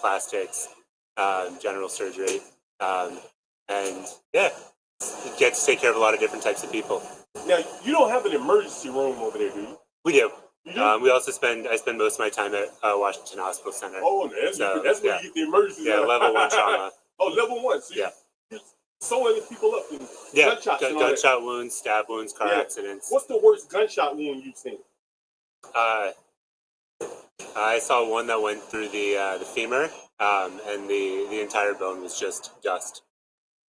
plastics, general surgery, and yeah, get to take care of a lot of different types of people. Now, you don't have an emergency room over there, do you? We do. You do? We also I spend most of my time at Washington Hospital Center. Oh, that's where you get the emergency. Yeah, level 1 trauma. Oh, level 1. So yeah. You're sewing people up in gunshots. Gunshot wounds, stab wounds, car accidents. What's the worst gunshot wound you've seen? I saw one that went through the femur, and the entire bone was just dust.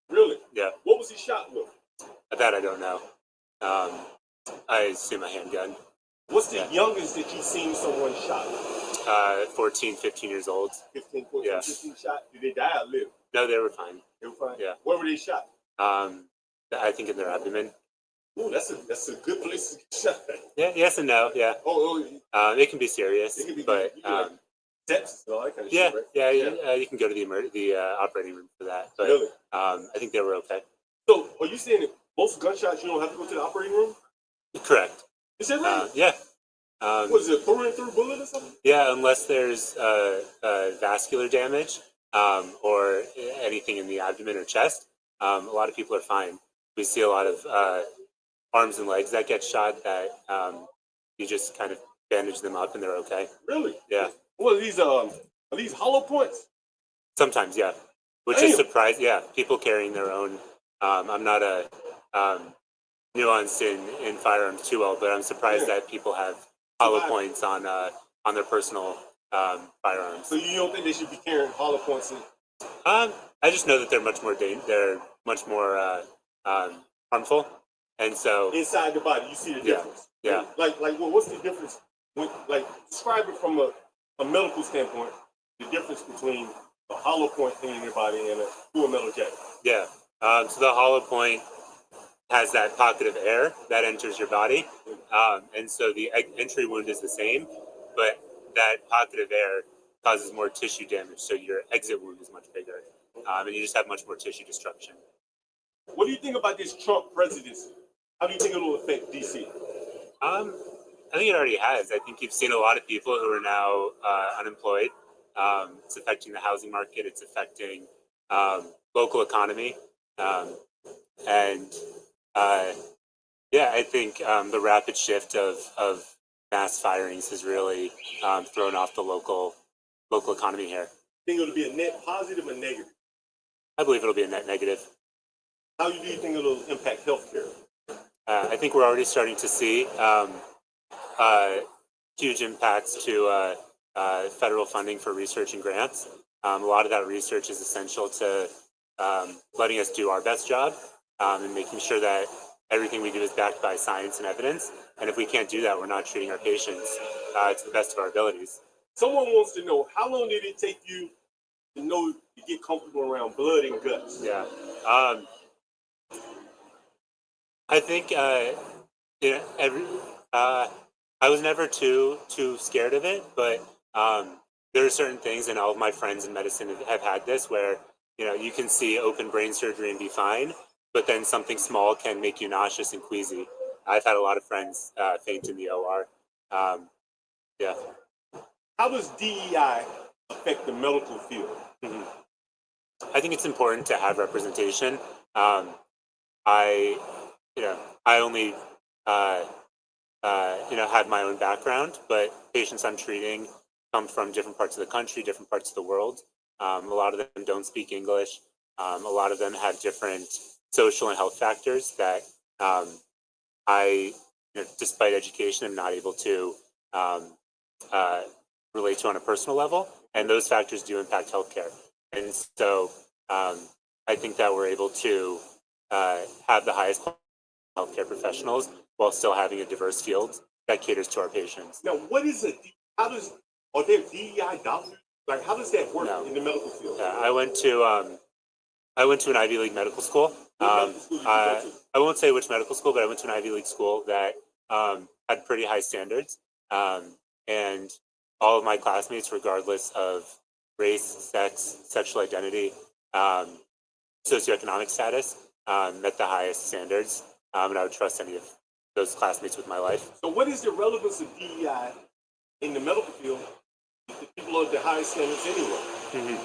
Really? Yeah. What was he shot with? That I don't know. I assume a handgun. What's the youngest that you've seen someone shot? 14, 15 years old. 15, 14, 15 shot? Did they die or live? No, they were fine. They were fine? Yeah. Where were they shot? I think in their abdomen. Oh, that's a good place to get shot. Yeah, yes and no, yeah. It can be serious, but sepsis and all that kind of shit, right? You can go to the operating room for that. But really? I think they were okay. So, are you saying that most gunshots you don't have to go to the operating room? Correct. Is that right? Yeah. Was it a through bullet or something? Yeah, unless there's vascular damage or anything in the abdomen or chest, a lot of people are fine. We see a lot of arms and legs that get shot that you just kind of bandage them up and they're okay. Really? Yeah. What are these hollow points? Sometimes, yeah. Which is surprising. Yeah, people carrying their own. I'm not a nuanced in firearms too well, but I'm surprised that people have hollow points on their personal firearms. So you don't think they should be carrying hollow points? I just know that they're much more harmful, and so inside the body, you see the difference. Yeah. Well, what's the difference? Describe it from a medical standpoint. The difference between a hollow point thing in your body and a full metal jacket. Yeah. So the hollow point has that pocket of air that enters your body, and so the entry wound is the same, but that pocket of air causes more tissue damage, so your exit wound is much bigger, and you just have much more tissue destruction. What do you think about this Trump presidency? How do you think it will affect DC? I think it already has. I think you've seen a lot of people who are now unemployed. It's affecting the housing market. It's affecting local economy, and I think the rapid shift of mass firings has really thrown off the local economy here. Think it'll be a net positive or negative? I believe it'll be a net negative. How do you think it'll impact healthcare? I think we're already starting to see huge impacts to federal funding for research and grants. A lot of that research is essential to letting us do our best job and making sure that everything we do is backed by science and evidence. And if we can't do that, we're not treating our patients to the best of our abilities. Someone wants to know, how long did it take you to get comfortable around blood and guts? Yeah. I think I was never too scared of it, but there are certain things, and all of my friends in medicine have had this, where you can see open brain surgery and be fine, but then something small can make you nauseous and queasy. I've had a lot of friends faint in the OR. Yeah. How does DEI affect the medical field? Mm-hmm. I think it's important to have representation. I only have my own background, but patients I'm treating come from different parts of the country, different parts of the world. A lot of them don't speak English. A lot of them have different social and health factors that I, despite education, am not able to relate to on a personal level. And those factors do impact healthcare. And so I think that we're able to have the highest healthcare professionals while still having a diverse field that caters to our patients. Now, are there DEI doctors? How does that work in the medical field? Yeah, I went to an Ivy League medical school. I won't say which medical school, but I went to an Ivy League school that had pretty high standards. And all of my classmates, regardless of race, sex, sexual identity, socioeconomic status, met the highest standards. And I would trust any of those classmates with my life. So what is the relevance of DEI in the medical field if the people are at the highest standards anyway? Mm-hmm.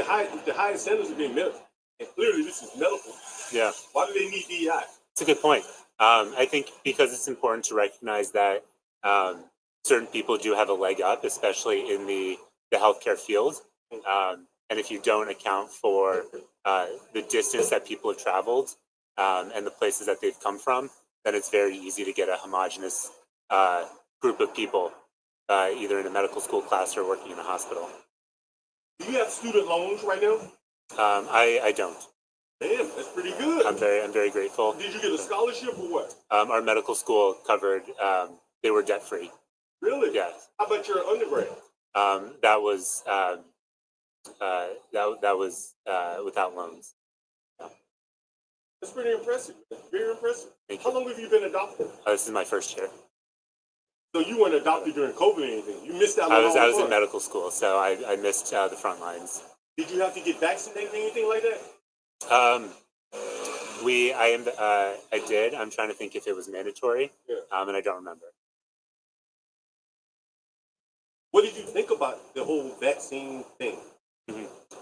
if the highest standards are being met, and clearly this is medical, Yeah, why do they need DEI? it's a good point. I think because it's important to recognize that certain people do have a leg up, especially in the healthcare field. And if you don't account for the distance that people have traveled and the places that they've come from, then it's very easy to get a homogenous group of people, either in a medical school class or working in a hospital. Do you have student loans right now? I don't. Damn, that's pretty good. I'm very grateful. Did you get a scholarship or what? Our medical school covered. They were debt free. Really? Yes. How about your undergrad? That was that was without loans. That's pretty impressive. Very impressive. Thank How you. long have you been adopted? This is my first year. So you weren't adopted during COVID or anything. You missed out on I was all the in fun. medical school, so I missed the front lines. Did you have to get vaccinated or anything like that? I did. I'm trying to think if it was mandatory. Yeah. And I don't remember. What did you think about the whole vaccine thing?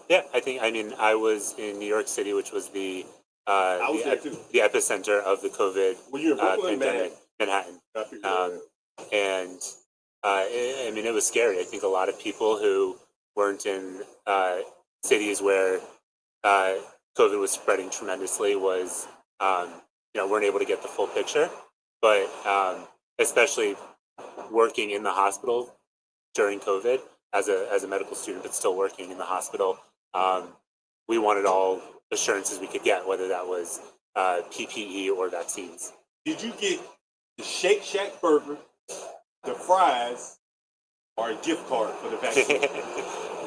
Yeah, I was in New York City, which was the was there too. the epicenter of the COVID Were you in Brooklyn, pandemic, Manhattan. I figured Um, and it was scary. I think a lot of people who weren't in cities where COVID was spreading tremendously weren't able to get the full picture. But especially working in the hospital during COVID as a medical student, but still working in the hospital, we wanted all assurances we could get, whether that was PPE or vaccines. Did you get the Shake Shack burger, the fries, or a gift card for the vaccine?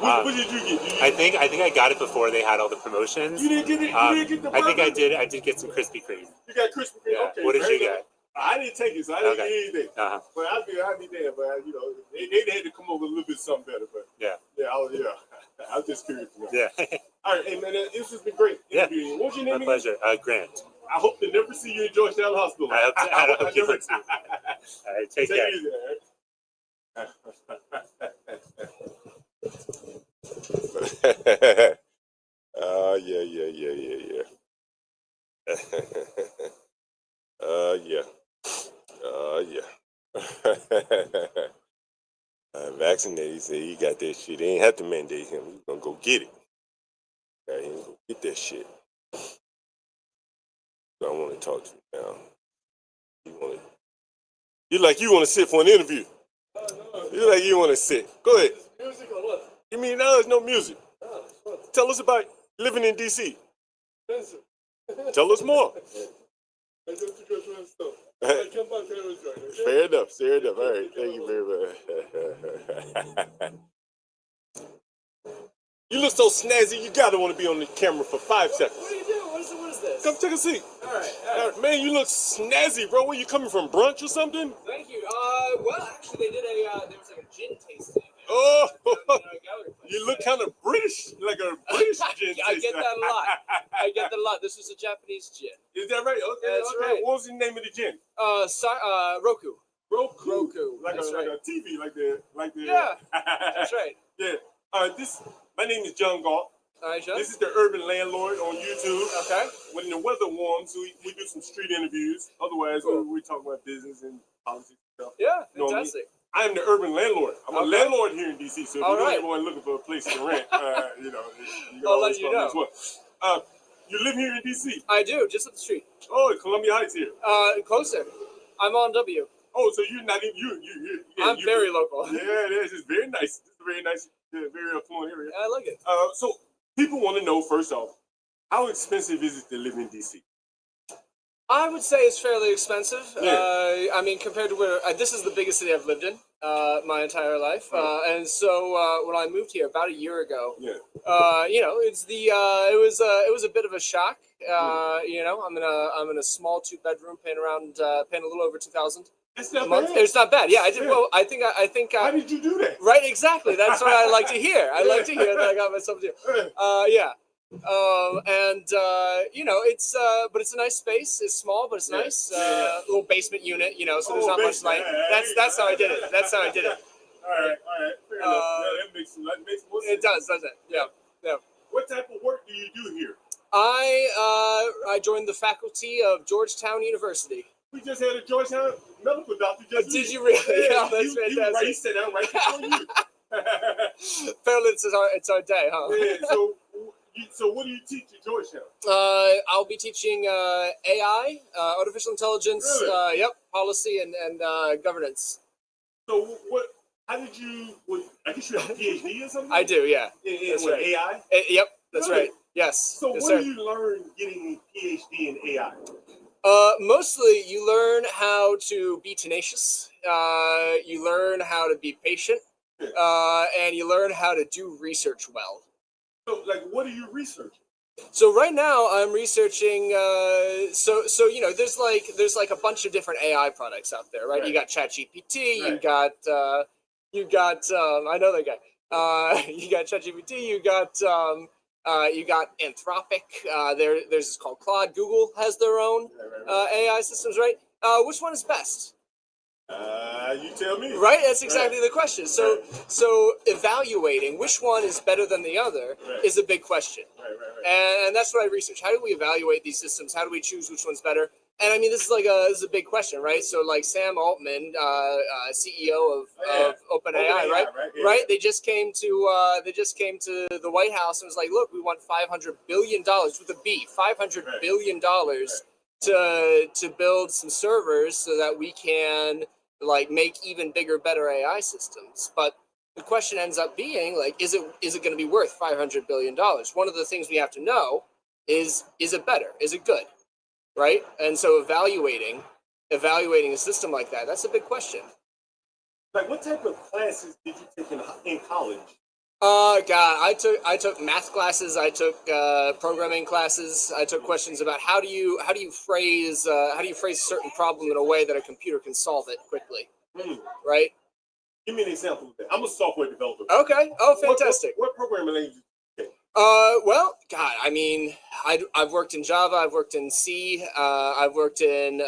What did you get? I think I got it before they had all the promotions. You didn't get it. You didn't get the burger. I think I did get some Krispy Kreme. You got Krispy Kreme. Yeah. Okay. What did fair you enough. get? I didn't take it, so I didn't Okay. get anything. Uh-huh. But I'd be damned. But they had to come up with a little bit something better. But Yeah. I was just curious. Yeah. All right, hey man, this has been great. Yeah. Interviewing you. What's your My name again? pleasure. Grant. I hope to never see you in Georgetown Hospital. I hope you would too. All right, take care. it easy, all right? Yeah. Vaccinated. He said he got that shit. They ain't have to mandate him. He's gonna go get it. He ain't gonna get that shit. So I want to talk to you now. You want to sit for an interview. You like you want to sit. Go ahead. Music or what? You mean now there's no music? Oh, it's fun. Tell us about living in DC. Expensive. Tell us more. I go to Georgetown stuff. I come back to Arizona. Okay? Fair enough. All right. Thank you very much. You look so snazzy, you gotta want to be on the camera for 5 seconds. What are you doing? What is this? Come take a seat. All right. Man, you look snazzy, bro. Where you coming from, brunch or something? Thank you. Well, actually, they did there was like a gin tasting. Oh, Gallery place. you look kind of British, like a British gin I get taster. that a lot. I get that a lot. This is a Japanese gin. Is that right? Okay, That's okay. right. What was the name of the gin? Roku. Roku. Like That's a right. TV, like the. Yeah, that's right. Yeah. My name is John Galt. All right, John. This is the Urban Landlord on YouTube. Okay. When the weather warms, we do some street interviews. Otherwise, Cool. we talk about business and politics and stuff. Yeah, Normally, fantastic. I am the urban landlord. I'm a Okay. landlord here in DC. So if All you know right. anyone looking for a place to rent, you can I'll always let you call me know. as well. You live here in DC. I do, just up the street. Oh, Columbia Heights here. Closer. I'm on W. Oh, so you're not even you. Yeah, I'm very local. Yeah, it is. It's very nice. It's a very nice, very affluent area. I like it. So people want to know first off, how expensive is it to live in DC? I would say it's fairly expensive. Yeah. I mean, compared to where this is the biggest city I've lived in my entire life, and so when I moved here about a year ago, Yeah. it's it was a bit of a shock. I'm in a small 2-bedroom, paying a little over $2,000 It's a not month. bad. It's not bad. Yeah, I did Yeah. well. I think How did you do that? right, exactly. That's what I like to hear. I like to hear that I got myself to. Yeah. But it's a nice space. It's small, but it's Yeah. nice. Yeah. Little basement unit, so there's Oh, not much basement. light. Yeah, That's how I did it. That's how I did it. All right. Fair enough. That makes more sense. It does, doesn't it? Yeah. what type of work do you do here? I joined the faculty of Georgetown University. We just had a Georgetown medical doctor just Did leave. you really? Yeah, that's he was fantastic. right, he sat down right before you. Apparently, it's our day, huh? Yeah, so what do you teach at Georgetown? I'll be teaching AI, artificial intelligence, Really? yep, policy and governance. So how did you, I guess you have a PhD or something? I do, yeah. In That's what, right. AI? Yep, that's Really? right. Yes. So yes, what sir. do you learn getting a PhD in AI? Mostly, you learn how to be tenacious. You learn how to be patient, and you learn how to do research well. So, like, what are you researching? So right now, I'm researching. So you know, there's like a bunch of different AI products out there, right? Right. You got ChatGPT. You Right. got I know that guy. You got ChatGPT. You got Anthropic. There's this called Claude. Google has their own AI systems, right? Which one is best? You tell me. Right, that's exactly the question. So evaluating which one is better than the other Right. is a big question, Right. and that's what I research. How do we evaluate these systems? How do we choose which one's better? And I mean, this is a big question, right? So like Sam Altman, CEO of OpenAI, right? Yeah. Right. They just came to the White House and was like, look, we want $500 billion with a B, $500 Right. billion to build some servers so that we can like make even bigger, better AI systems. But the question ends up being like, is it going to be worth $500 billion? One of the things we have to know is it better? Is it good? Right? And so evaluating a system like that, that's a big question. Like, what type of classes did you take in college? God, I took math classes. I took programming classes. I took questions about how do you phrase a certain problem in a way that a computer can solve it quickly, right? Give me an example of that. I'm a software developer. Okay. Oh, fantastic. What programming language? Well, God, I mean, I've worked in Java. I've worked in C. I've worked in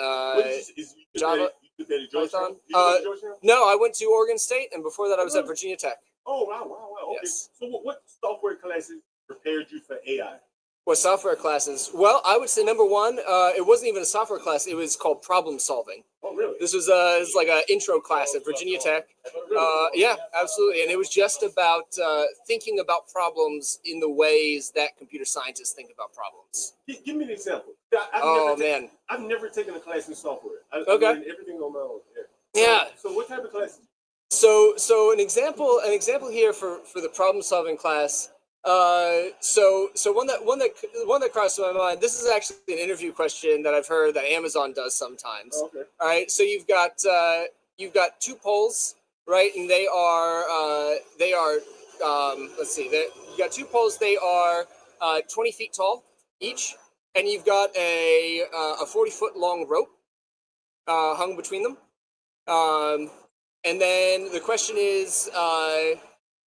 Java. You did that at Georgetown? Python. No, I went to Oregon State, and before that, I was at Virginia Tech. Oh, wow. Okay. Yes. So what software classes prepared you for AI? What software classes? Well, I would say number one, it wasn't even a software class. It was called problem solving. Oh, really? This was like an intro class at Virginia Tech. Yeah, absolutely. And it was just about thinking about problems in the ways that computer scientists think about problems. Give me an example. I've never taken a class in software. I learned everything on my own. Yeah. So what type of classes? So an example here for the problem solving class. So one that crossed my mind. This is actually an interview question that I've heard that Amazon does sometimes. Okay. All right. So you've got two poles, right? And they are let's see. You got two poles. They are 20 feet tall each, and you've got a 40-foot long rope hung between them. And then the question is,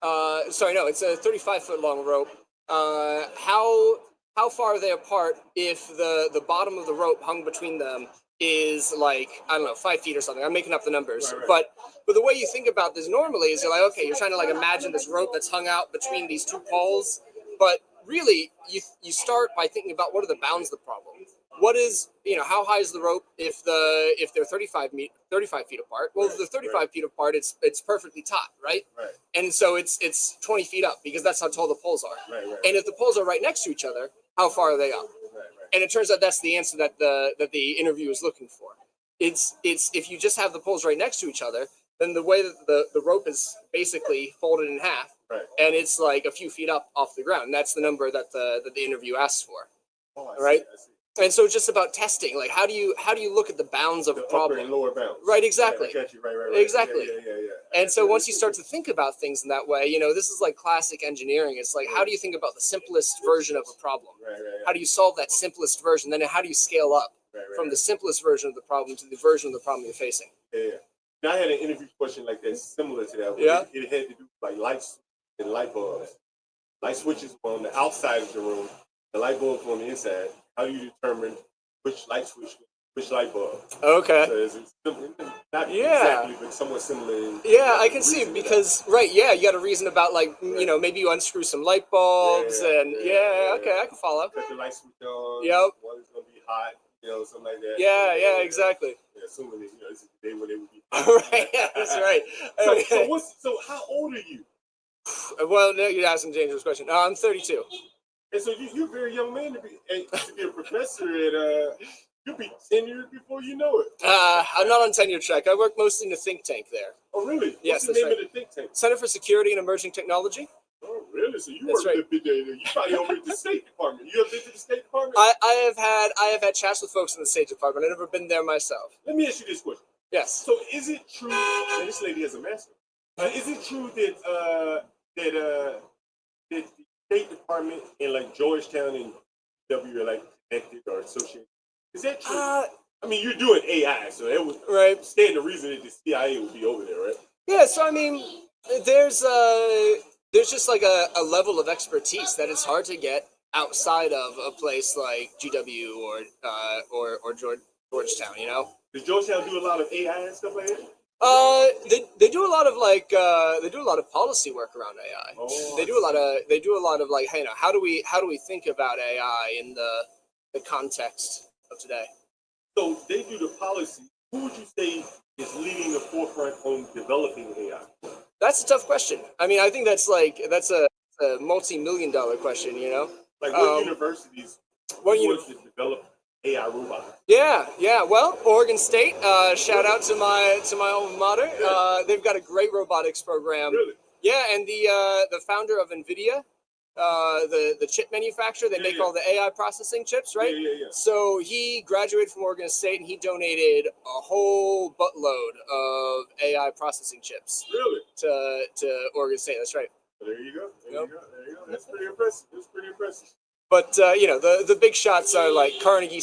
it's a 35-foot long rope. How far are they apart if the bottom of the rope hung between them is like, I don't know, 5 feet or something? I'm making up the numbers. Right. But the way you think about this normally is you're like, okay, you're trying to like imagine this rope that's hung out between these two poles. But really, you start by thinking about what are the bounds of the problem. What is, how high is the rope if they're 35 feet apart? Well, if they're 35 feet apart, it's perfectly taut, right? Right. And so it's 20 feet up because that's how tall the poles are. Right. And if the poles are right next to each other, how far are they up? Right. And it turns out that's the answer that the interview is looking for. It's if you just have the poles right next to each other, then the way that the rope is basically folded in half, Right. and it's like a few feet up off the ground. And that's the number that the interview asks for. Oh, I Right. See. And so it's just about testing, like how do you look at the bounds of a problem? Upper and lower bounds. Right, exactly. Right, I got you. Right. Exactly. Yeah. And so once you start to think about things in that way, this is like classic engineering. It's like, how do you think about the simplest version of a problem? Right. How do you solve that simplest version? Then how do you scale up from the simplest version of the problem to the version of the problem you're facing? Yeah. Now, I had an interview question like that, similar to that. Yeah. It had to do with like lights and light bulbs. Light switches on the outside of the room, the light bulbs on the inside. How do you determine which light switch Which light bulb? Okay. So it's not Yeah. exactly, but somewhat similar. Yeah, I can see Reason it to because right, yeah, you got to reason about like you know maybe you unscrew some light bulbs and okay, I can follow. cut the light switch on. Yep. One is gonna be hot, something like that. Yeah, exactly. Yeah, assuming that, this is the day when it would be Right, that's right. So how old are you? Well, no, you're asking a dangerous question. I'm 32. And so you're a very young man to be a professor at you'll be tenured before you know it. I'm not on tenure track. I work mostly in a think tank there. Oh really? Yes, What's the that's name right. of the think tank? Center for Security and Emerging Technology. Oh really? So you That's work right. with the big day. You probably over at the State Department. You ever been to the State Department? I have had chats with folks in the State Department. I've never been there myself. Let me ask you this question. Yes. So is it true? And this lady has a master. Is it true that the State Department and like Georgetown and W are like connected or associated? Is that true? I mean, you're doing AI, so that would Right. stand the reason that the CIA would be over there, right? Yeah. So I mean, there's just like a level of expertise that is hard to get outside of a place like GW or Georgetown. You know. Does Georgetown do a lot of AI and stuff like that? They do a lot of like they do a lot of policy work around AI. Oh, They do a lot of like, hey, how do we think about AI in the context of today? So they do the policy. Who would you say is leading the forefront on developing AI? That's a tough question. I mean, I think that's a multi-million-dollar question. You know, Like what universities what want to develop AI robots? Yeah. Well, Oregon State. Shout out to my alma mater. They've got a great robotics program. Really? Yeah, and the founder of NVIDIA, the chip manufacturer, they make all the AI processing chips, right? Yeah. So he graduated from Oregon State, and he donated a whole buttload of AI processing chips Really? to Oregon State. That's right. Well, there you go. There Yep. you go. That's pretty impressive. That's pretty impressive. But the big shots are like Carnegie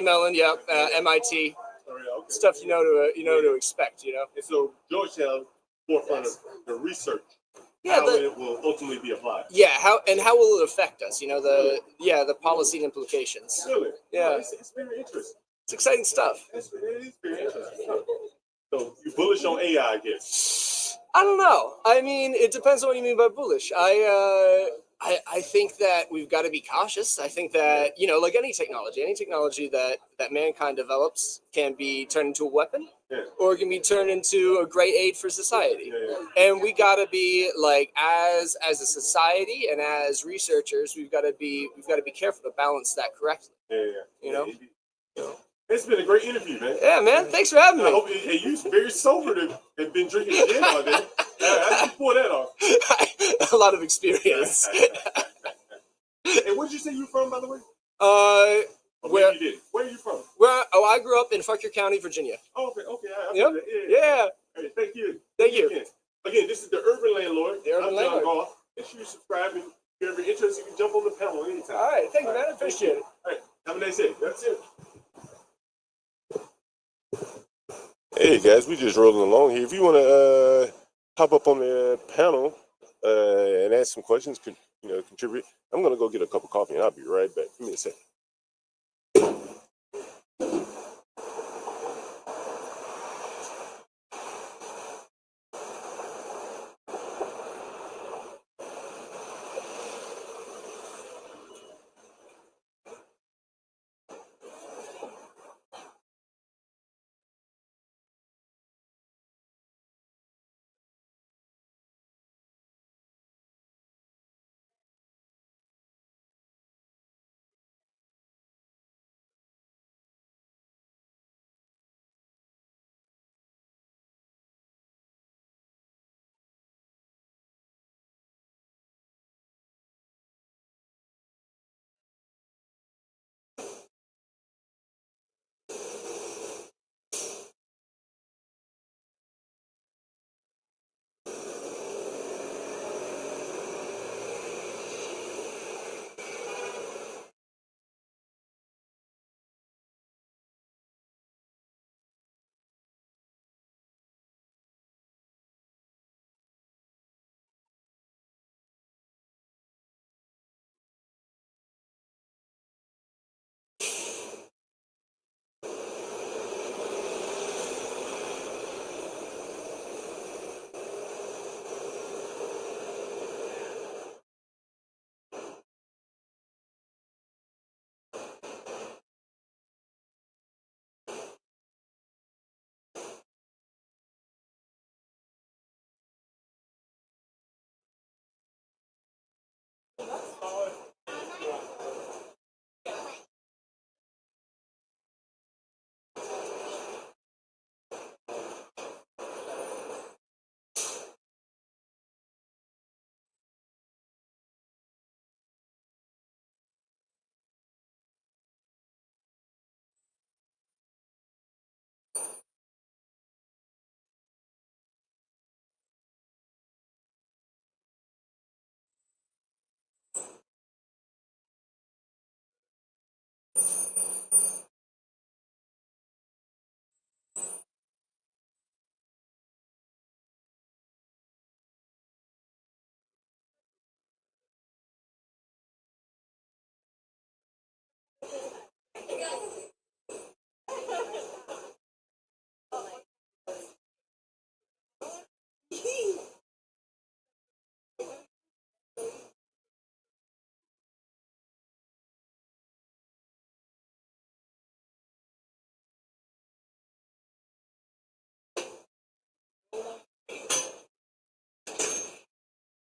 Mellon, yep, MIT, Oh, yeah, okay. stuff you know to expect, you know. And so Georgetown forefront of the research. Yeah, how it will ultimately be applied. Yeah, how will it affect us? You know, the policy implications. Really? Yeah. Oh, it's very interesting. It's exciting stuff. It is very interesting stuff. So you bullish on AI, I guess? I don't know. I mean, it depends on what you mean by bullish. I think that we've got to be cautious. I think that, like any technology that mankind develops can be turned into a weapon, or it can be turned into a great aid for society. And we got to be like, as a society and as researchers, we've got to be careful to balance that correctly. You know? It's been a great interview, man. Yeah, man. Thanks for having me. I hope you're very sober to have been drinking gin all day. How did you pull that off? A lot of experience. And where did you say you were from, by the way? Where you did? Where are you from? I grew up in Fauquier County, Virginia. Oh, okay. Yep. Yeah. Hey, thank you. Again, this is the Urban Landlord. I'm John Goff. Make sure you subscribe, and if you're ever interested, you can jump on the panel anytime. All right. Thank you, man. I appreciate it. All right. Have a nice day. That's it. Hey guys, we just rolling along here. If you want to hop up on the panel and ask some questions, contribute. I'm gonna go get a cup of coffee and I'll be right back. Give me a second.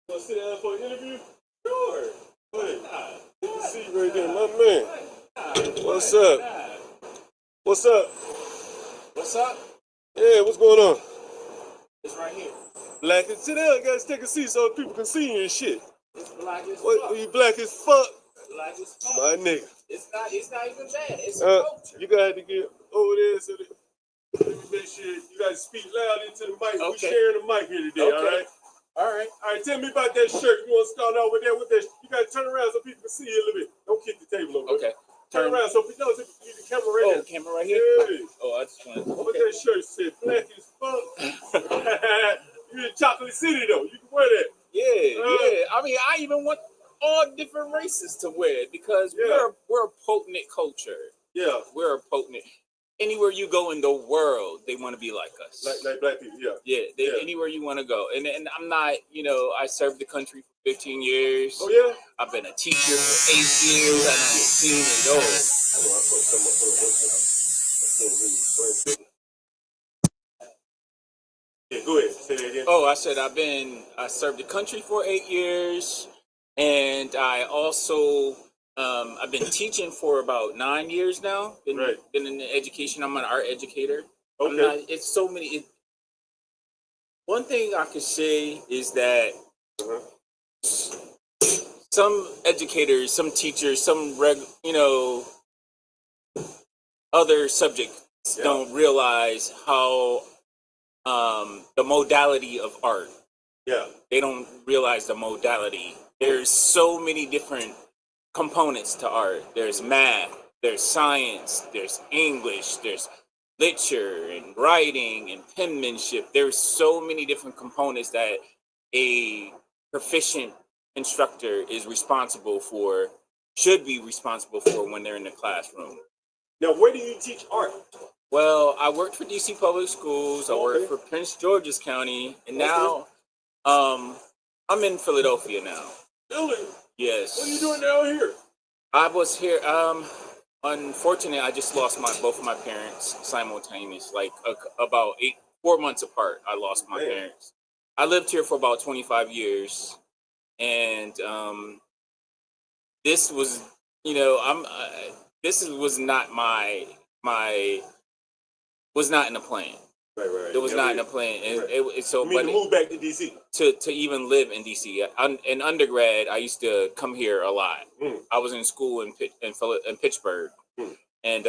Want to sit down for an interview? Sure. Go ahead. Good to see you right there, my man. What's up? What's up? What's up? Yeah, what's going on? It's right here. Black, sit down, guys. Take a seat so people can see you and shit. It's black as What? fuck. You black as fuck, Black as fuck. my nigga. It's not even bad. It's a culture. You gotta get over there so that let me make sure you guys speak loud into the mic. Okay. We're sharing the mic here today, Okay. all right? All right. All right, tell me about that shirt. You want to start out with that? With that, you gotta turn around so people can see you a little bit. Don't kick the table over. Okay. Turn around so people know you need the camera right Oh, there. camera right here. Yeah. Oh, I just want. What that shirt said? Black as fuck. You in Chocolate City though. You can wear that. Yeah. I mean, I even want all different races to wear it because Yeah. we're a potent culture. Yeah. We're a potent. Anywhere you go in the world, they want to be like us. Like black people. Yeah. Yeah, Yeah. anywhere you want to go. And I'm not, I served the country for 15 years. Oh yeah. I've been a teacher for 8 years. I've seen it all. Yeah, go ahead. Say that again. Oh, I said I served the country for 8 years, and I also I've been teaching for about 9 years now. Right. Been in education. I'm an art educator. Okay. It's so many. One thing I could say is that Uh-huh. some educators, some teachers, other subjects Yeah. don't realize how the modality of art. Yeah. They don't realize the modality. There's so many different components to art. There's math, there's science, there's English, there's literature and writing and penmanship. There's so many different components that a proficient instructor should be responsible for when they're in the classroom. Now, where do you teach art? Well, I worked for DC Public Schools. I Okay. worked for Prince George's County, and Okay. now I'm in Philadelphia now. Billy, Yes. what are you doing down here? I was here. Unfortunately, I just lost both of my parents simultaneous, like about 4 months apart. I lost my Man. parents. I lived here for about 25 years, and this was, was not was not in the plan. Right. It was Yeah, not in yeah. the plan. And Right. it so, You mean but to move back to DC? to even live in DC. In undergrad, I used to come here a lot. Mm. I was in school in Pittsburgh, Mm. and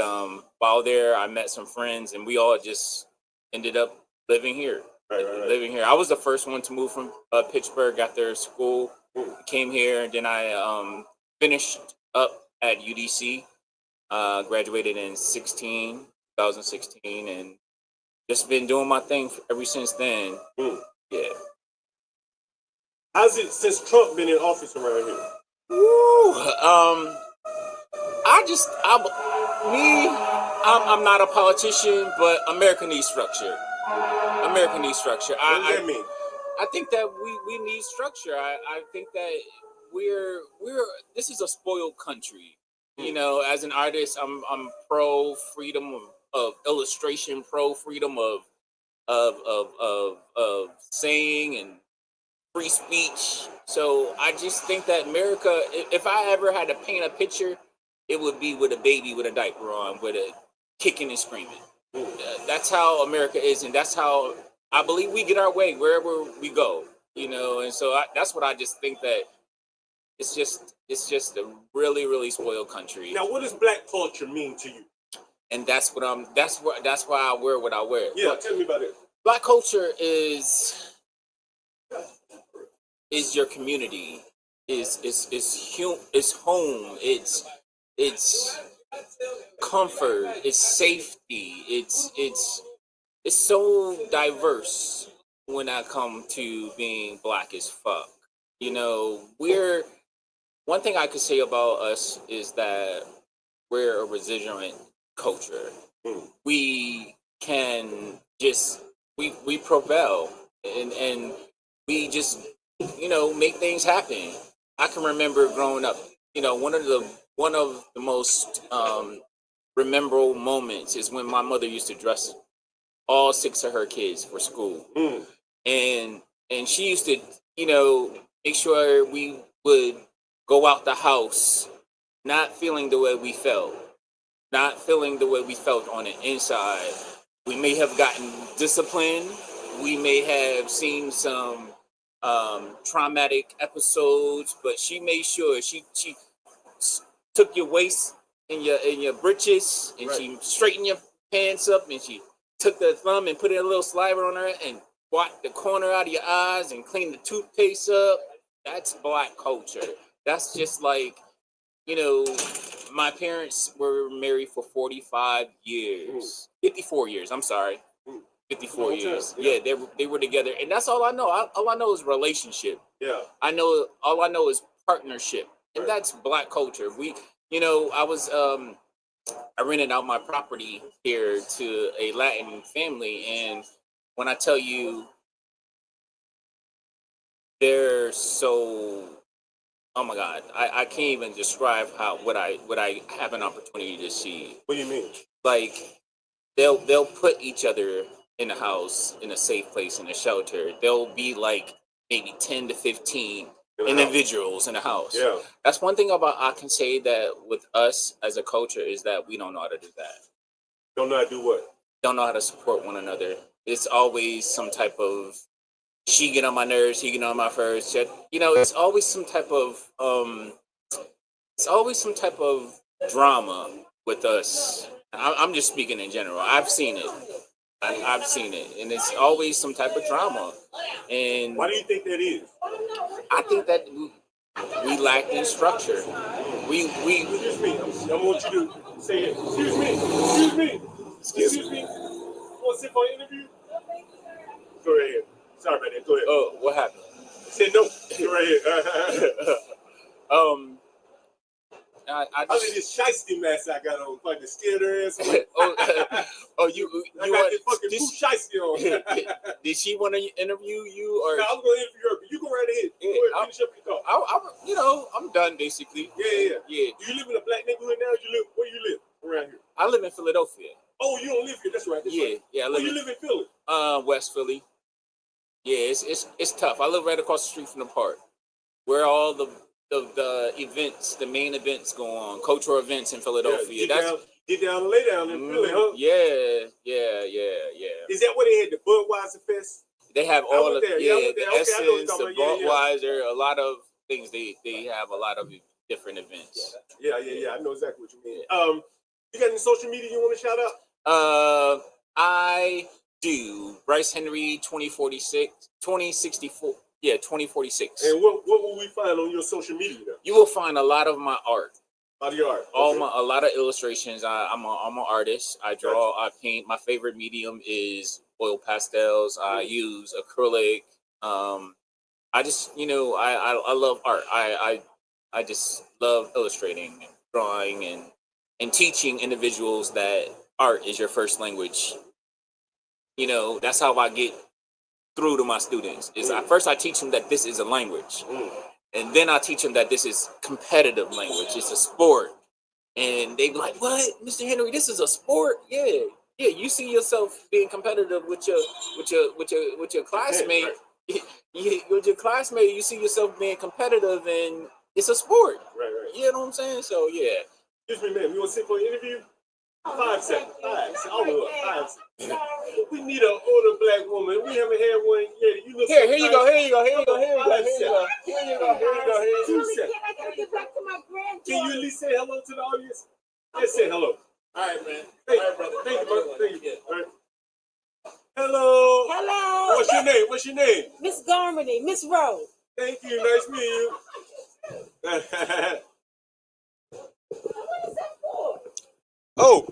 while there, I met some friends, and we all just ended up living here. Right. Living here. I was the first one to move from Pittsburgh. Got there school, Mm. came here, and then I finished up at UDC. Graduated in 2016, and just been doing my thing ever since then. Mm. Yeah. How's it since Trump been in office around here? Woo. I'm not a politician, but America needs structure. America needs structure. What does that mean? I think that we need structure. I think that this is a spoiled country. You know, as an artist, I'm pro freedom of illustration, pro freedom of saying and free speech. So I just think that America, if I ever had to paint a picture, it would be with a baby with a diaper on, with a kicking and screaming. That's how America is, and that's how I believe we get our way wherever we go. And so that's what I just think that it's just a really, really spoiled country. Now, what does black culture mean to you? And that's why I wear what I wear. Yeah, But tell me about it. Black culture is your community, is home, it's comfort, it's safety, it's so diverse when I come to being black as fuck. One thing I could say about us is that we're a resilient culture. Mm. We can just we prevail and we just make things happen. I can remember growing up. One of the most memorable moments is when my mother used to dress all 6 of her kids for school, Mm. and she used to make sure we would go out the house not feeling the way we felt, not feeling the way we felt on the inside. We may have gotten disciplined. We may have seen some traumatic episodes, but she made sure she took your waist in your britches, and Right. she straightened your pants up, and she took the thumb and put a little saliva on her and wiped the corner out of your eyes and cleaned the toothpaste up. That's Black culture. That's just like, my parents were married for 45 years, 54 years. I'm sorry. Mm. 54 Long time, years. yeah. Yeah, they were together. And that's all I know. All I know is relationship. Yeah. All I know is partnership. And Right. that's Black culture. I rented out my property here to a Latin family, and when I tell you they're so, oh my God, I can't even describe what I have an opportunity to see. What do you mean? Like they'll put each other in a house, in a safe place, in a shelter. There'll be like maybe 10 to 15 In the house. individuals in a house. Yeah. That's one thing about I can say that with us as a culture is that we don't know how to do that. Don't know how to do what? Don't know how to support one another. It's always some type of she get on my nerves, he get on my nerves. It's always some type of drama with us. I'm just speaking in general. I've seen it. I've seen it, and it's always some type of drama. And Why do you think that is? I think that we lack in structure. We Excuse me. I want you to say it. Excuse me. Excuse me. Excuse me. You want to sit for an interview? Go right ahead. Sorry about that. Go ahead. oh, what happened? Say no. Go right ahead. I Other just than this shiesty mask I got on, fucking scared her ass. you I got this fucking this- blue shiesty on. did she want to interview you or? No, I was going to interview her, but you go right ahead. Go ahead, Yeah, finish up your thought. I'm done basically. Yeah. Yeah, Do you live in a black neighborhood now? Where you live around here? I live in Philadelphia. Oh, you don't live here. That's right. That's right. Yeah, I Where live you live in Philly? in West Philly. Yeah, it's tough. I live right across the street from the park, where all the events, the main events go on, cultural events in Philadelphia. Get down and lay down in Philly, huh? Yeah. Is that where they had the Budweiser Fest? They have I all went of there. Yeah, I the went there. Okay, I know what you're Essence, the talking about. Yeah. Budweiser, a lot of things. They have a lot of different events. Yeah. I know exactly what you mean. You got any social media you want to shout out? I do. Bryce Henry 2064. Yeah, 2046. And what will we find on your social media now? You will find a lot of my art. Out of your art. A Okay. lot of illustrations. I'm an artist. I draw. I paint. My favorite medium is oil pastels. I use acrylic. I just I love art. I just love illustrating, and drawing, and teaching individuals that art is your first language. That's how I get through to my students. First I teach them that this is a language. Mm. And then I teach them that this is competitive language. It's a sport. And they be like, "What, Mr. Henry? This is a sport?" Yeah. You see yourself being competitive with your classmate. With your classmate, you see yourself being competitive, and it's a sport. Right. You know what I'm saying? So yeah. Excuse me, ma'am. You want to sit for an interview? 5 seconds. 5 seconds. I'll do it. 5 seconds. We need an older black woman. We haven't had one yet. You look Here so you nice. go. Here you go. Here you go. Here you go. Five Here you go. Here you go. Here you go. Here you go. 2 seconds. Can I get back to my grandchildren? Can you at least say hello to the audience? Just say hello. All right, man. Thank, All right, brother. Thank you, brother. Thank you. Yeah. All right. Hello. Hello. What's your name? What's your name? Miss Garmony, Miss Rose. Thank you. Nice meeting you. What is that for? Oh,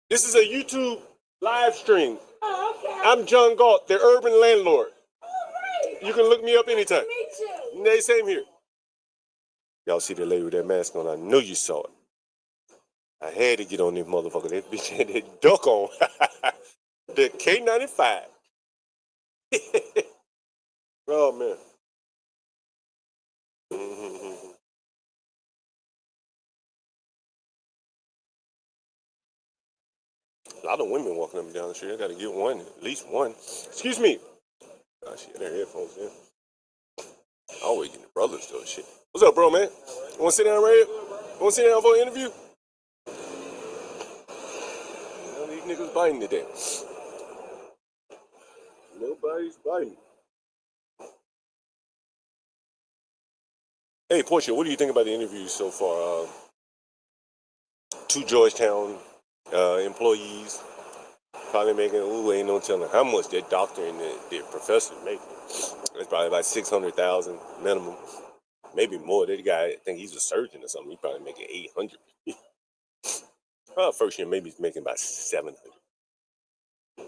this is a YouTube live stream. Oh, okay. I'm John Galt, the urban landlord. All right. You can look me up anytime. Nice to meet you. Nay, same here. Y'all see the lady with that mask on? I know you saw it. I had to get on this motherfucker. That bitch had that duck on. The K95. Oh, man. Mm-hmm. A lot of women walking up and down the street. I got to get one, at least one. Excuse me. Oh, she had her headphones in. I always get the brothers though, shit. What's up, bro, man? You want to sit down, Ray? You want to sit down for an interview? None of these niggas biting today. Nobody's biting. Hey, Portia, what do you think about the interview so far? Two Georgetown employees probably making, ain't no telling how much that doctor and the professor making. It's probably about 600,000 minimum, maybe more. That guy, I think he's a surgeon or something. He's probably making 800. First year, maybe he's making about 700. And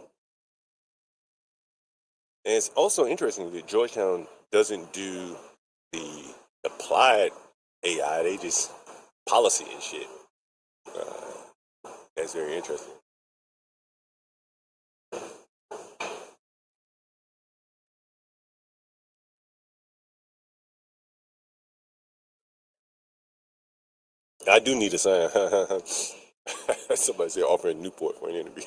it's also interesting that Georgetown doesn't do the applied AI. They just policy and shit. That's very interesting. I do need a sign. Somebody said offering Newport for an interview.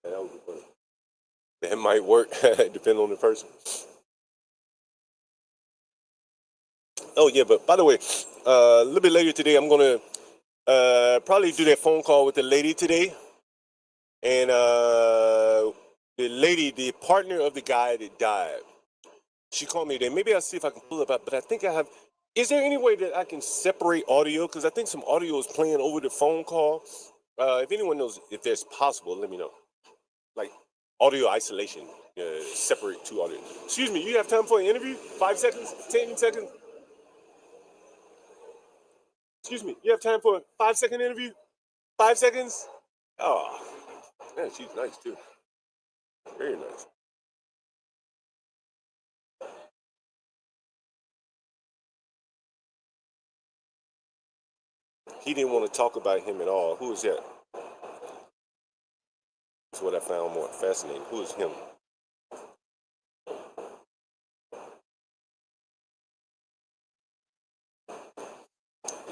That would be funny. That might work, depending on the person. Oh yeah, but by the way, a little bit later today, I'm gonna probably do that phone call with the lady today, and the lady, the partner of the guy that died, she called me today. Maybe I'll see if I can pull it up, but I think I have. Is there any way that I can separate audio? Because I think some audio is playing over the phone call. If anyone knows if that's possible, let me know. Like audio isolation, separate two audio. Excuse me, you have time for an interview? 5 seconds? 10 seconds? Excuse me, you have time for a 5-second interview? 5 seconds? Oh, man, she's nice too. Very nice. He didn't want to talk about him at all. Who is that? That's what I found more fascinating. Who is him?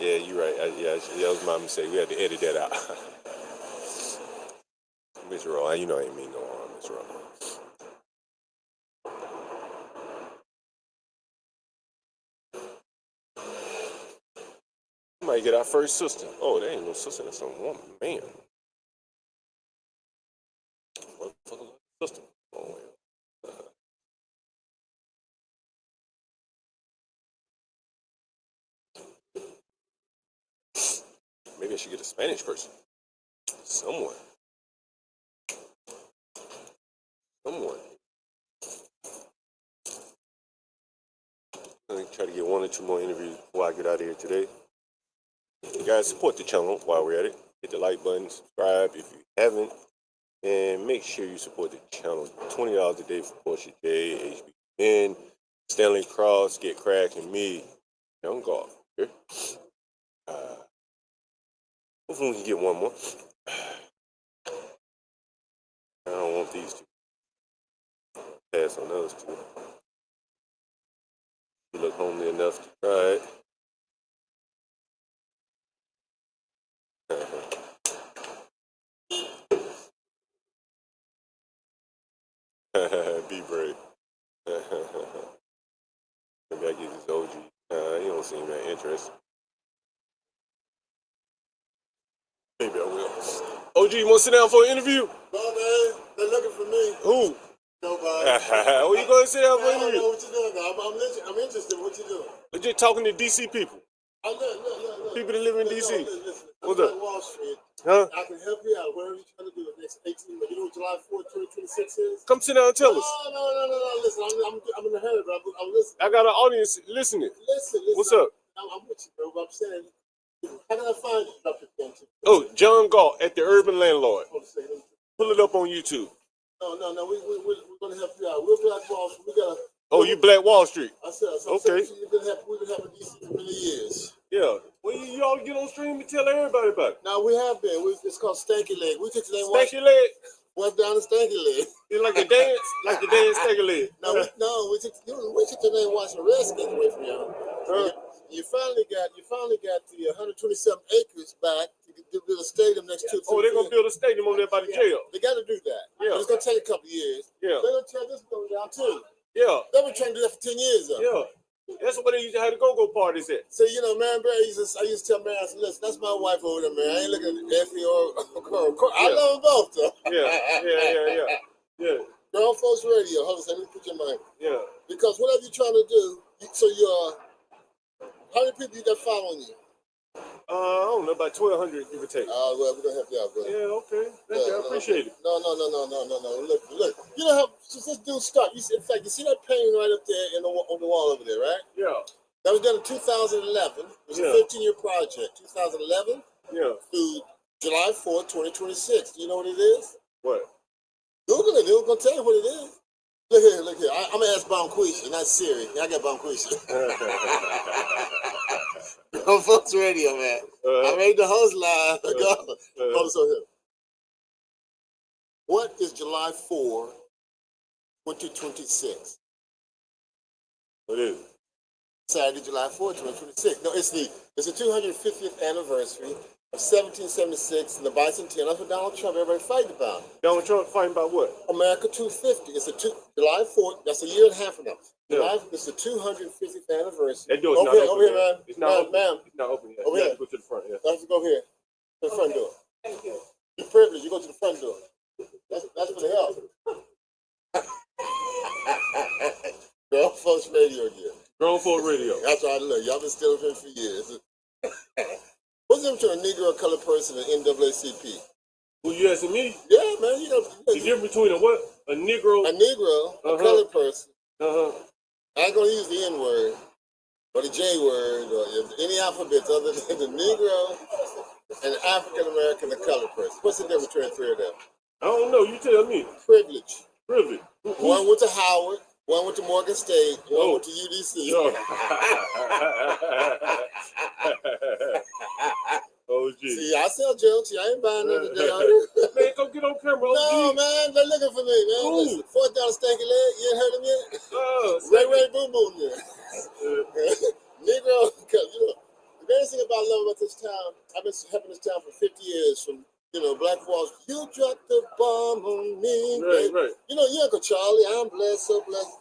Yeah, you're right. That was my mistake. We had to edit that out. Miss Rowe, you know I ain't mean no harm, Miss Rowe. We might get our first sister. Oh, there ain't no sister. That's some woman. Man. Motherfucker, sister. Oh, yeah. Maybe I should get a Spanish person. Someone. I'm going to try to get 1 or 2 more interviews before I get out of here today. You guys support the channel while we're at it. Hit the like button, subscribe if you haven't, and make sure you support the channel. $20 a day for Portia J, HBN, Stanley Cross, Get Crack, and me, Young Golf. Here. Hopefully we can get 1 more. I don't want these two. Pass on those 2. You look homely enough to try it. Be brave. Maybe I get this OG. You don't seem that interested. Maybe I will. OG, you want to sit down for an interview? No, man. They're looking for me. Who? Nobody. Where you going to sit down for I an don't know interview? what you're doing. I'm interested in what you're doing. We're just talking to DC people. Look. People that live in DC. Listen. What's I'm up? at Wall Street. Huh? I can help you out. Whatever you're trying to do the next 18 months. You know what July 4th, 2026 is? Come sit down and tell us. No. Listen, I'm in a hurry, but I'm listening. I got an audience listening. Listen. What's up? I'm with you, bro. But I'm saying, how can I find you? Drop your pen to me. Oh, John Galt at the Urban Landlord. Hold on a second. Pull it up on YouTube. No. We're going to help you out. We're Black Wall Street. We got to. Oh, you Black Wall Street. I said, Okay. we've been having DC for many years. Yeah. Well, you all get on straight. stream and tell everybody about it. Now we have been. It's called Stanky Leg. We took today and Stanky leg. went down to Stanky Leg. It's like a dance, stanky leg. No, we took today and watched the Redskins away from y'all. You finally got the 127 acres back to build a stadium next to. Oh, they're gonna build a stadium over there by the jail. They got to do that. Yeah. But it's gonna take a couple of years. Yeah. They're gonna tear this building down too. Yeah, They've been trying to do that for 10 years though. yeah. That's where they used to have the go-go parties at. So man, Barry, I used to tell man, I said, listen, that's my wife over there, man. I ain't looking at Effie or Coral. I Yeah. love them both though. Yeah. Grown Folks Radio. Hold on a second, let me put your mic. Yeah. Because whatever you're trying to do, how many people you got following you? I don't know, about 1,200, give or take. Well, we're gonna help you out, brother. Yeah, okay. Thank you. I appreciate it. No. Look. You know how since this dude started, in fact, you see that painting right up there on the wall over there, right? Yeah. That was done in 2011. It was Yeah. a 15-year project. 2011 Yeah. through July 4th, 2026. Do you know what it is? What? Google it. They're gonna tell you what it is. Look here. I'm gonna ask Bonquisha, not Siri. I got Bonquisha. On Folks Radio, man. I made the host live. Go. Hold on here. What is July 4, 2026? What is it? Saturday, July 4, 2026. No, it's the 250th anniversary of 1776 and the bicentennial. That's what Donald Trump, everybody fighting about. Donald Trump fighting about what? America 250. It's July 4th. That's a year and a half from now. Yeah. It's the 250th anniversary. That door's not Over open here, yet. man. It's not open. Ma'am. It's not open yet. Over You here. have to go to the front, yeah. Let's go here. To the front door. Thank you. You're privileged. You go to the front door. That's for the help. Girl, Folks Radio again. Grown Folk Radio. That's all I love. Y'all been stealing from him for years. What's up to a Negro colored person in NAACP? Who you asking me? Yeah, man. The difference between a what? A Negro. A Negro, a Uh-huh. colored person. Uh-huh. I ain't gonna use the N word or the J word or any alphabets other than the Negro and African American, the colored person. What's the difference between the three of them? I don't know. You tell me. Privilege. Privilege. One went to Howard, one went to Morgan State, one Oh. went to UDC. Yo. Oh, gee. See, I sell jokes. I ain't buying none today. Are you? Man, go get on camera. No, man, they're looking for me, man. Ooh. Listen, $4 stanky leg. You ain't heard him yet? Oh, Ray Boom Boom there. Negro, the greatest thing I love about this town, I've been helping this town for 50 years from, Black Walls. You dropped the bomb on me. Right, baby. right. You Uncle Charlie, I'm blessed, so blessed.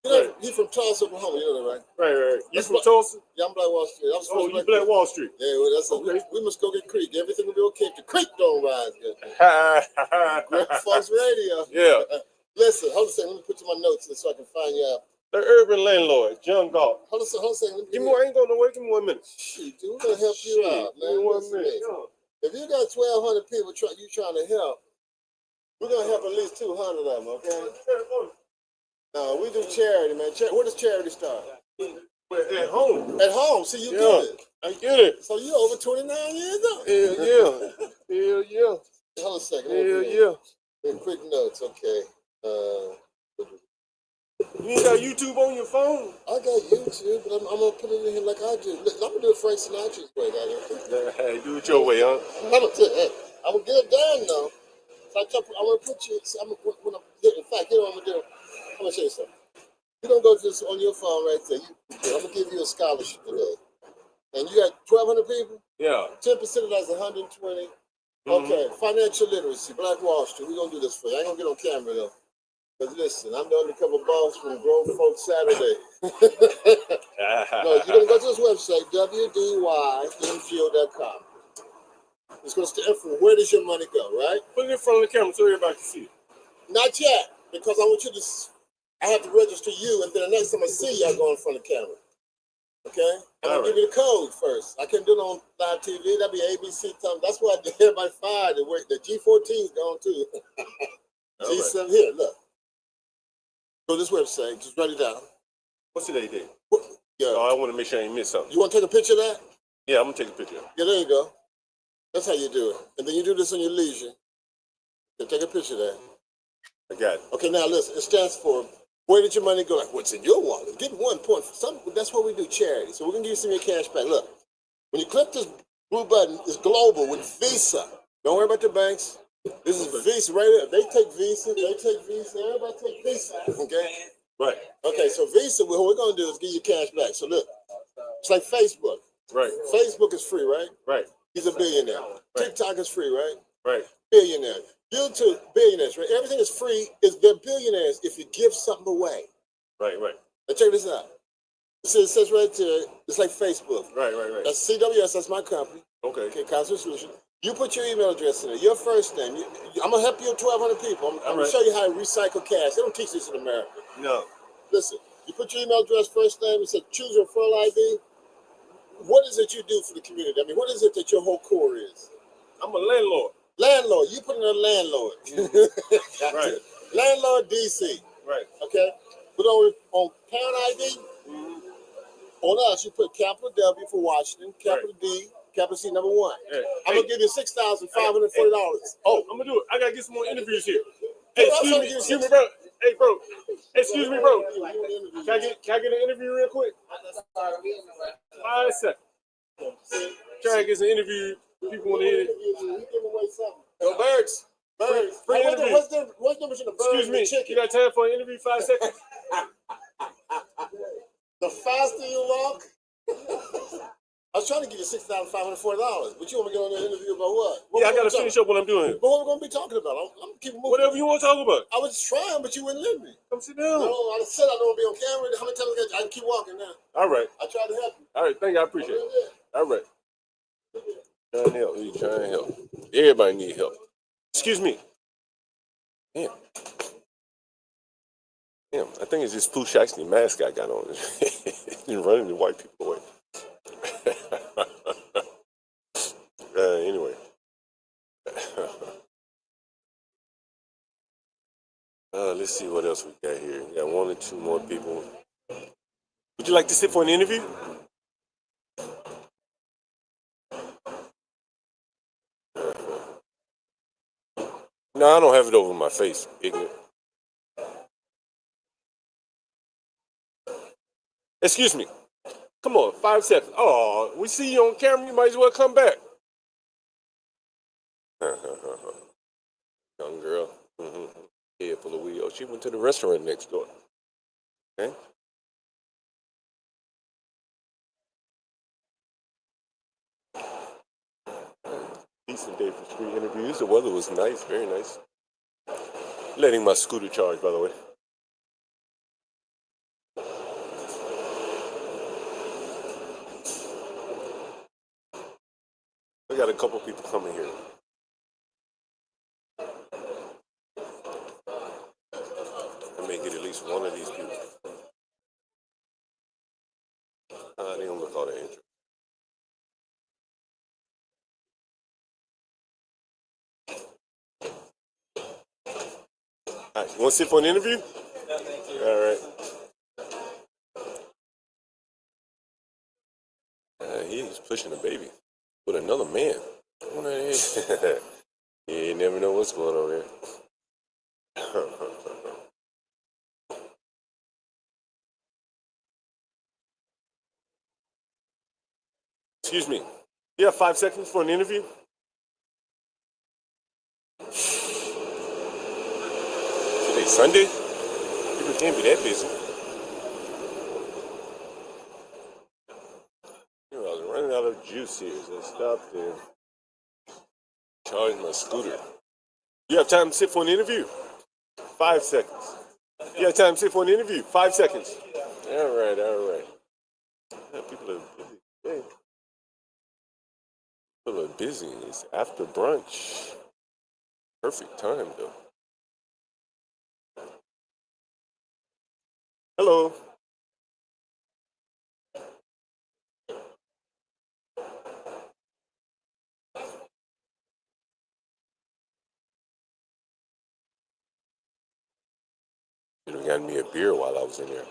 Right. He's from Tulsa, Oklahoma, you know that, right? Right. You That's from what- Tulsa? Yeah, I'm Black Wall Street. I'm Oh, you Black Wall Street. Yeah, well, that's Okay. we must go get Creek. Everything will be okay if the Creek don't rise. Great Folks Radio. Yeah. Listen, hold on a second. Let me put you my notes so I can find you out. The urban landlord, John Galt. Hold on a second. Let me Give me one. I ain't going nowhere. Give me 1 minute. Shoot, dude, we're gonna help you Shit, out, give me man. 1 Listen, minute. man. If you got 1,200 people you trying to help, we're gonna help at least 200 of them, okay? No, we do charity, man. Where does charity start? But at home. At home. See, you Yeah. get it. I get it. So you're over 29 years old. Hell yeah. Hell yeah. Hold on a second. Hell yeah. Quick notes, okay. You ain't got YouTube on your phone? I got YouTube, but I'm gonna put it in here like I do. Look, I'm gonna do it Frank Sinatra's way, guys. Hey, do it your way, huh? I'm gonna get it done though. So I'm gonna put you. In fact, you know what I'm gonna do? I'm gonna show you something. You're gonna go to this on your phone right there. I'm gonna give you a scholarship today, and you got 1,200 people. Yeah. 10% of that's 120. Okay, financial literacy, Black Wall Street. We're gonna do this for you. I ain't gonna get on camera though. Because listen, I'm the undercover boss from Grown Folks Saturday. No, you're gonna go to this website, wdyngo.com. It's gonna stand for where does your money go, right? Put it in front of the camera so everybody can see it. Not yet, because I want you to. I have to register you, and then the next time I see you, I go in front of the camera. Okay? I'm All gonna give you the code first. I can't do it on live TV. That'd be ABC time. That's why everybody fired. The G14's gone too. All G7 here. Look. Go to this website. Just write it down. What's today date? Yeah. Oh, I want to make sure I ain't miss something. You want to take a picture of that? Yeah, I'm going to take a picture. Yeah, there you go. That's how you do it. And then you do this on your leisure. Then take a picture of that. I got it. Okay, now listen. It stands for where did your money go? Like, what's in your wallet? Get 1 point. That's what we do, charity. So we're going to give you some of your cash back. Look, when you click this Blue button is global with Visa. Don't worry about the banks. This is Visa right here. They take Visa. Everybody take Visa. Okay? Right. Okay, so Visa, what we're going to do is give you cash back. So look, it's like Facebook. Right. Facebook is free, right? Right. He's a billionaire. Right. TikTok is free, right? Right. Billionaire. YouTube, billionaires, right? Everything is free. They're billionaires if you give something away. Right. Right. Now check this out. It says right there, it's like Facebook. Right. Right. Right. That's CWS, that's my company. Okay. Okay, Constant Solution. You put your email address in there, your first name. I'm going to help you with 1,200 people. I'm going right. to show you how to recycle cash. They don't teach this in America. No. Listen, you put your email address, first name, it says choose your referral ID. What is it you do for the community? I mean, what is it that your whole core is? I'm a landlord. Landlord. You put in a landlord. Right. Landlord DC. Right. Okay? But on parent ID, on us, you put capital W for Washington, capital D, capital C, number 1. Yeah. I'm going to give you $6,540. Oh, I'm gonna do it. I gotta get some more interviews here. Hey, I'm trying to excuse get me, bro. Hey, bro. Excuse me, bro. Can I get an interview real quick? 5 seconds. Try to get some interview. People want to hear it. Go Birds. Birds. Free Hey, interview. what's the difference in the bird Excuse and me. the chicken? You got time for an interview? 5 seconds. The faster you walk. I was trying to give you $6,540, but you want me to go on an interview about what? Yeah, I gotta finish up what I'm doing. But what we're going to be talking about? I'm keeping moving. Whatever you want to talk about. I was trying, but you wouldn't let me. Come sit No, down. I said I don't want to be on camera. How many times I can keep walking now? All right. I tried to help you. All right. Thank you. I appreciate it. Yeah. All right. Trying to help. You trying to help. Everybody need help. Excuse me. Damn. Damn. I think it's this Pooh Shaxley mask I got on. He's running the white people away. Anyway. Let's see what else we got here. We got 1 or 2 more people. Would you like to sit for an interview? No, I don't have it over my face, ignorant. Excuse me. Come on, 5 seconds. Oh, we see you on camera. You might as well come back. Young girl. Head full of weed. Oh, she went to the restaurant next door. Okay. Decent day for street interviews. The weather was nice, very nice. Letting my scooter charge, by the way. We got a couple people coming here. I may get at least one of these people. They don't look all that interesting. All right, you want to sit for an interview? All right. He's pushing a baby with another man. You never know what's going on there. Excuse me. You have 5 seconds for an interview? Today Sunday? People can't be that busy. You know, I was running out of juice here, so I stopped and charged my scooter. You have time to sit for an interview? 5 seconds. You have time to sit for an interview? 5 seconds. All right, all right. Yeah, people are busy today. People are busy. It's after brunch. Perfect time, though. Hello. You know, got me a beer while I was in there.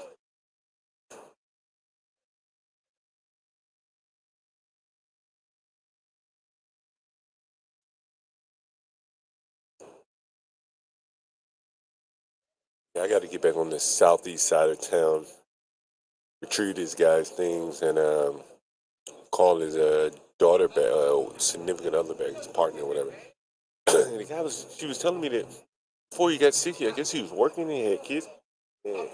Yeah, I got to get back on the southeast side of town, retrieve these guys' things, and call his daughter back, significant other back, his partner or whatever. And she was telling me that before he got sick, I guess he was working and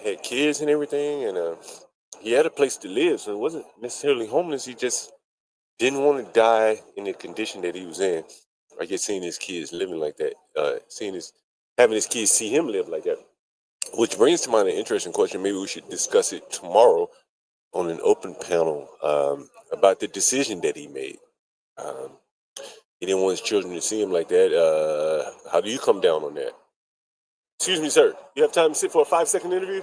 had kids and everything, and he had a place to live, so it wasn't necessarily homeless. He just didn't want to die in the condition that he was in. I guess seeing his kids living like that, having his kids see him live like that, which brings to mind an interesting question. Maybe we should discuss it tomorrow on an open panel about the decision that he made. He didn't want his children to see him like that. How do you come down on that? Excuse me, sir. You have time to sit for a 5-second interview?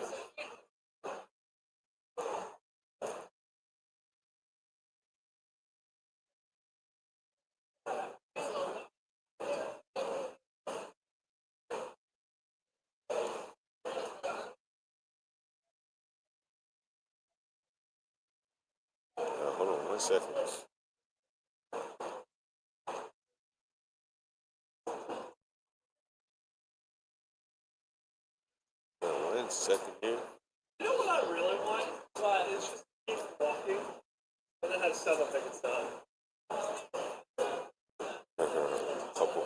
Hold on 1 second. One second here. You know what I really want? But it's just keep walking and then have stuff like it's done. Couple.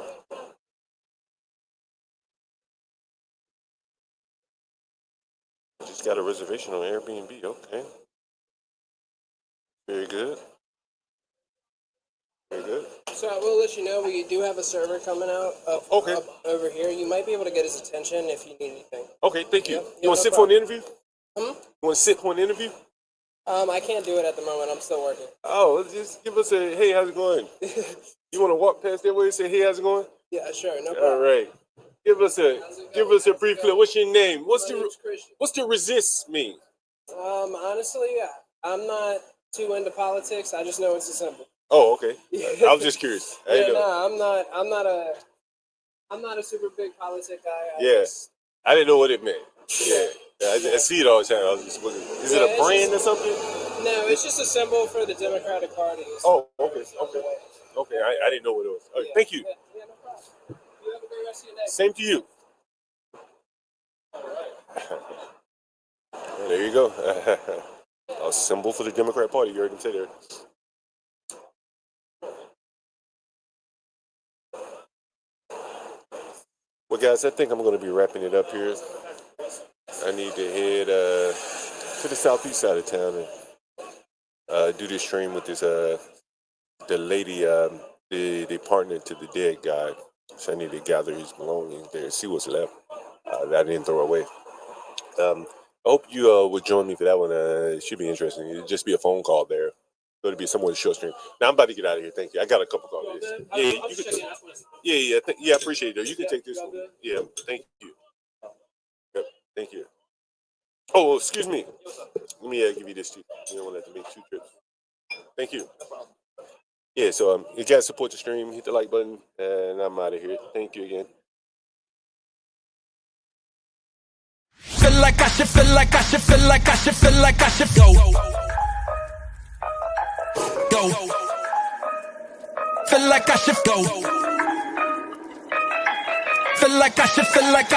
Just got a reservation on Airbnb. Okay. Very good. Very good. So I will let you know we do have a server coming out Okay. up over here. You might be able to get his attention if you need anything. Okay, thank you. Yep, You yeah, want to no sit for an problem. interview? Hmm? You want to sit for an interview? I can't do it at the moment. I'm still working. Oh, just give us a, hey, how's it going? You want to walk past that way and say, hey, how's it going? Yeah, sure, no All problem. right. Give us a brief clip. What's your name? My name's Christian. What's the resist mean? Honestly, I'm not too into politics. I just know it's a symbol. Oh, okay. I was just curious. I Yeah, didn't know. no, I'm not a super big politic guy. Yeah. I didn't know what it meant. Yeah. I see it all the time. I was just looking. Is it Yeah, a it's brand or just- something? No, it's just a symbol for the Democratic Party. Oh, okay. Okay. I didn't know what it was. Okay, Yeah. thank you. Yeah, no problem. You have a great rest of your day. Same to you. There you go. A symbol for the Democrat Party. You heard him say there. Well, guys, I think I'm going to be wrapping it up here. I need to head to the southeast side of town and do this stream with this the lady, the partner to the dead guy. So I need to gather his belongings there, see what's left that I didn't throw away. I hope you would join me for that one. It should be interesting. It'll just be a phone call there. So it'll be somewhat short stream. Now I'm about to get out of here. Thank you. I got a couple calls. Yeah, you can, yeah. I appreciate it. Though. You can take this one. Yeah, thank you. Yep, thank you. Oh, excuse me. Let me give you this too. You don't want to have to make 2 trips. Thank you. Yeah, so you guys support the stream. Hit the like button, and I'm out of here. Thank you again. Feel like I should, feel like I should, feel like I should, feel like I should go. Go. Feel like I should go. Feel like I should, feel like I